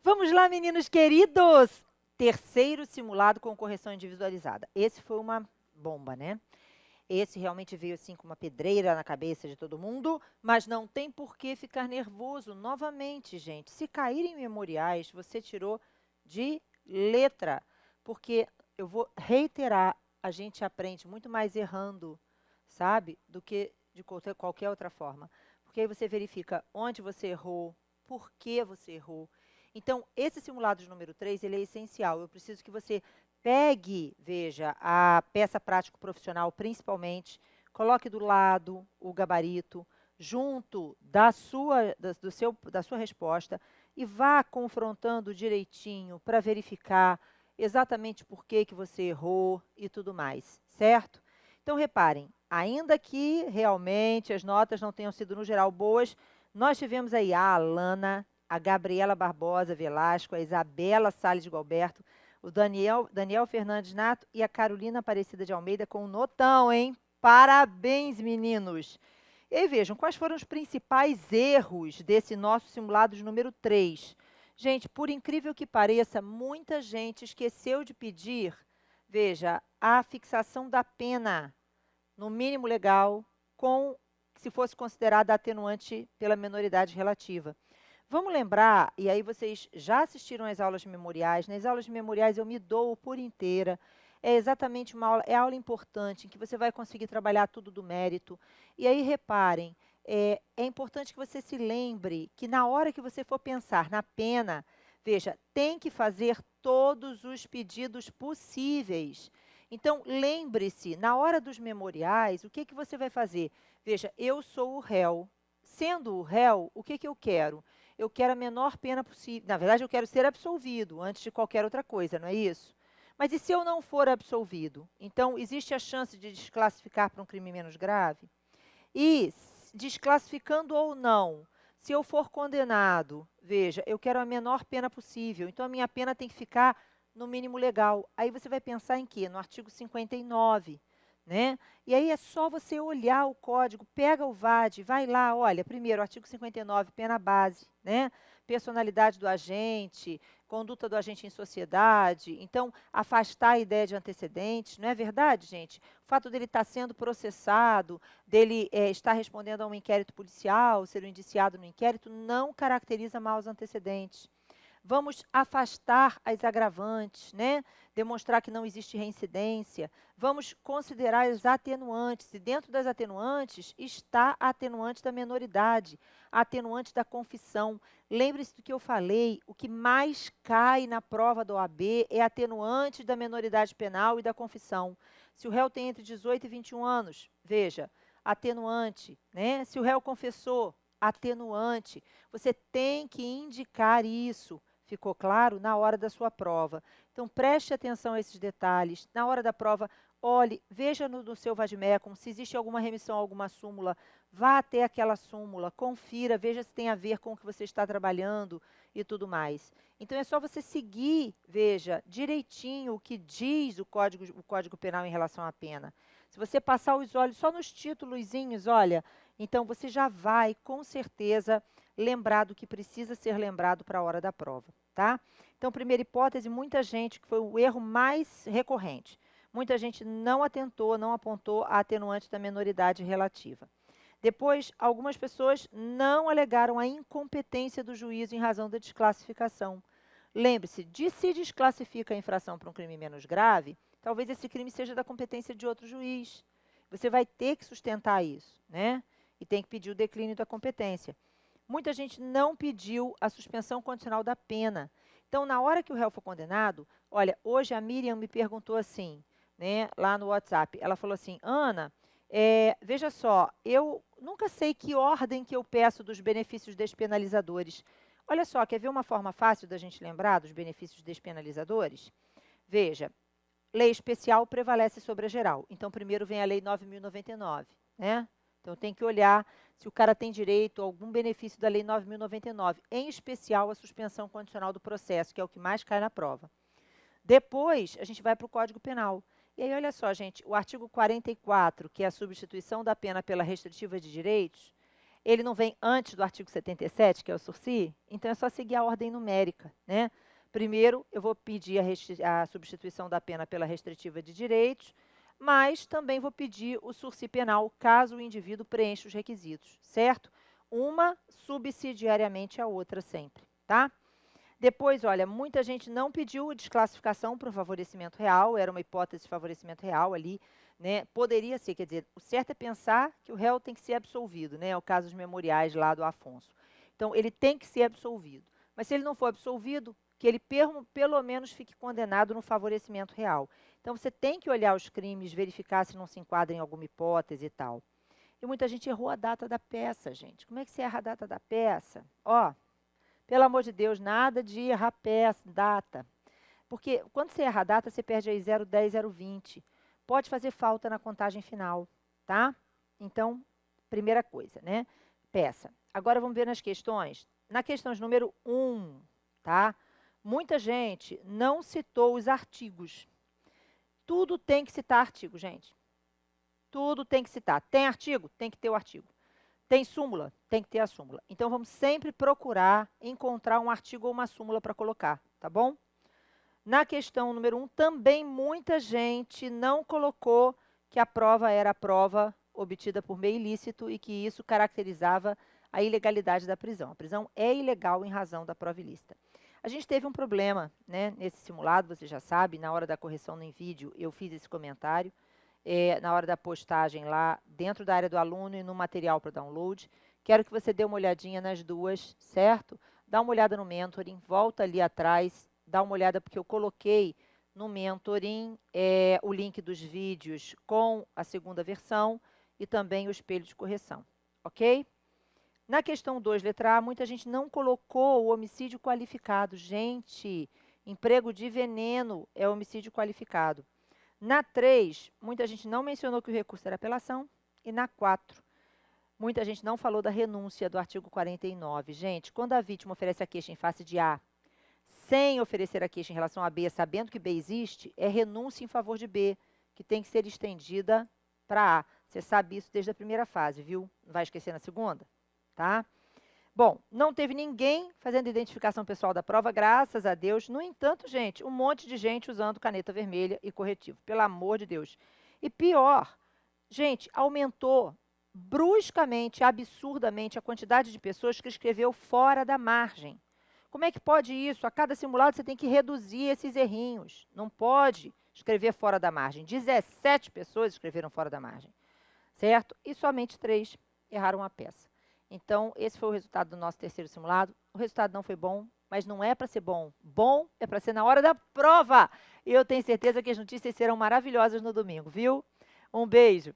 Vamos lá, meninos queridos! Terceiro simulado com correção individualizada. Esse foi uma bomba, né? Esse realmente veio assim com uma pedreira na cabeça de todo mundo, mas não tem por que ficar nervoso. Novamente, gente, se caírem memoriais, você tirou de letra, porque eu vou reiterar, a gente aprende muito mais errando, sabe, do que de qualquer outra forma. Porque aí você verifica onde você errou, por que você errou. Então, esse simulado de número 3, ele é essencial. Eu preciso que você pegue, veja, a peça prático profissional principalmente, coloque do lado o gabarito, junto da sua resposta e vá confrontando direitinho para verificar exatamente por que você errou e tudo mais, certo? Então, reparem, ainda que realmente as notas não tenham sido, no geral, boas, nós tivemos aí a Alana, a Gabriela Barbosa Velasco, a Isabela Salles de Galberto, o Daniel Fernandes Nato e a Carolina Aparecida de Almeida com um notão, hein? Parabéns, meninos! E aí, vejam, quais foram os principais erros desse nosso simulado de número 3? Gente, por incrível que pareça, muita gente esqueceu de pedir, veja, a fixação da pena no mínimo legal, se fosse considerada atenuante pela menoridade relativa. Vamos lembrar, e aí vocês já assistiram às aulas memoriais, nas aulas memoriais eu me dou por inteira, é exatamente uma aula, é aula importante, em que você vai conseguir trabalhar tudo do mérito. E aí reparem, é importante que você se lembre que na hora que você for pensar na pena, veja, tem que fazer todos os pedidos possíveis. Então, lembre-se, na hora dos memoriais, o que, que você vai fazer? Veja, eu sou o réu. Sendo o réu, o que, que eu quero? Eu quero a menor pena possível. Na verdade, eu quero ser absolvido antes de qualquer outra coisa, não é isso? Mas e se eu não for absolvido? Então, existe a chance de desclassificar para um crime menos grave? E, desclassificando ou não, se eu for condenado, veja, eu quero a menor pena possível, então a minha pena tem que ficar no mínimo legal. Aí você vai pensar em quê? No artigo 59, né? E aí é só você olhar o código, pega o VAD, vai lá, olha, primeiro, artigo 59, pena base, né? Personalidade do agente, conduta do agente em sociedade. Então, afastar a ideia de antecedentes, não é verdade, gente? O fato dele estar sendo processado, dele estar respondendo a um inquérito policial, ser um indiciado no inquérito, não caracteriza maus antecedentes. Vamos afastar as agravantes, né? Demonstrar que não existe reincidência. Vamos considerar as atenuantes. E dentro das atenuantes está a atenuante da menoridade, a atenuante da confissão. Lembre-se do que eu falei, o que mais cai na prova da OAB é a atenuante da menoridade penal e da confissão. Se o réu tem entre 18 e 21 anos, veja, atenuante, né? Se o réu confessou, atenuante. Você tem que indicar isso. Ficou claro? Na hora da sua prova. Então, preste atenção a esses detalhes. Na hora da prova, olhe, veja no seu vade-mecum se existe alguma remissão a alguma súmula. Vá até aquela súmula, confira, veja se tem a ver com o que você está trabalhando e tudo mais. Então, é só você seguir, veja, direitinho o que diz o Código Penal em relação à pena. Se você passar os olhos só nos títulozinhos, olha, então você já vai, com certeza, lembrar do que precisa ser lembrado para a hora da prova, tá? Então, primeira hipótese, muita gente, que foi o erro mais recorrente, muita gente não atentou, não apontou a atenuante da menoridade relativa. Depois, algumas pessoas não alegaram a incompetência do juízo em razão da desclassificação. Lembre-se, se desclassifica a infração para um crime menos grave, talvez esse crime seja da competência de outro juiz. Você vai ter que sustentar isso, né? E tem que pedir o declínio da competência. Muita gente não pediu a suspensão condicional da pena. Então, na hora que o réu for condenado, olha, hoje a Miriam me perguntou assim, né, lá no WhatsApp, ela falou assim, Ana, veja só, eu nunca sei que ordem que eu peço dos benefícios despenalizadores. Olha só, quer ver uma forma fácil da gente lembrar dos benefícios despenalizadores? Veja, lei especial prevalece sobre a geral. Então, primeiro vem a Lei 9.099, né? Então, tem que olhar se o cara tem direito a algum benefício da Lei 9.099, em especial a suspensão condicional do processo, que é o que mais cai na prova. Depois, a gente vai para o Código Penal. E aí, olha só, gente, o artigo 44, que é a substituição da pena pela restritiva de direitos, ele não vem antes do artigo 77, que é o sursi? Então, é só seguir a ordem numérica, né? Primeiro, eu vou pedir a substituição da pena pela restritiva de direitos, mas também vou pedir o sursi penal, caso o indivíduo preencha os requisitos, certo? Uma subsidiariamente à outra sempre, tá? Depois, olha, muita gente não pediu desclassificação para o favorecimento real, era uma hipótese de favorecimento real ali, né? Poderia ser, quer dizer, o certo é pensar que o réu tem que ser absolvido, né? É o caso dos memoriais lá do Afonso. Então, ele tem que ser absolvido. Mas se ele não for absolvido, que ele pelo menos fique condenado no favorecimento real. Então, você tem que olhar os crimes, verificar se não se enquadra em alguma hipótese e tal. E muita gente errou a data da peça, gente. Como é que você erra a data da peça? Ó, pelo amor de Deus, nada de errar peça, data. Porque quando você erra a data, você perde aí 0,10, 0,20. Pode fazer falta na contagem final, tá? Então, primeira coisa, né? Peça. Agora vamos ver nas questões. Na questão de número 1, tá? Muita gente não citou os artigos. Tudo tem que citar artigo, gente. Tudo tem que citar. Tem artigo? Tem que ter o artigo. Tem súmula? Tem que ter a súmula. Então, vamos sempre procurar encontrar um artigo ou uma súmula para colocar, tá bom? Na questão número 1, também muita gente não colocou que a prova era a prova obtida por meio ilícito e que isso caracterizava a ilegalidade da prisão. A prisão é ilegal em razão da prova ilícita. A gente teve um problema, né, nesse simulado, você já sabe, na hora da correção no vídeo, eu fiz esse comentário, na hora da postagem lá dentro da área do aluno e no material para download. Quero que você dê uma olhadinha nas duas, certo? Dá uma olhada no mentoring, volta ali atrás, dá uma olhada porque eu coloquei no mentoring o link dos vídeos com a segunda versão e também o espelho de correção, ok? Na questão 2, letra A, muita gente não colocou o homicídio qualificado. Gente, emprego de veneno é homicídio qualificado. Na 3, muita gente não mencionou que o recurso era apelação. E na 4, muita gente não falou da renúncia do artigo 49. Gente, quando a vítima oferece a queixa em face de A, sem oferecer a queixa em relação a B, sabendo que B existe, é renúncia em favor de B, que tem que ser estendida para A. Você sabe isso desde a primeira fase, viu? Não vai esquecer na segunda, tá? Bom, não teve ninguém fazendo identificação pessoal da prova, graças a Deus. No entanto, gente, um monte de gente usando caneta vermelha e corretivo, pelo amor de Deus. E pior, gente, aumentou bruscamente, absurdamente, a quantidade de pessoas que escreveu fora da margem. Como é que pode isso? A cada simulado você tem que reduzir esses errinhos. Não pode escrever fora da margem. 17 pessoas escreveram fora da margem, certo? E somente 3 erraram a peça. Então, esse foi o resultado do nosso terceiro simulado. O resultado não foi bom, mas não é para ser bom. Bom é para ser na hora da prova. E eu tenho certeza que as notícias serão maravilhosas no domingo, viu? Um beijo.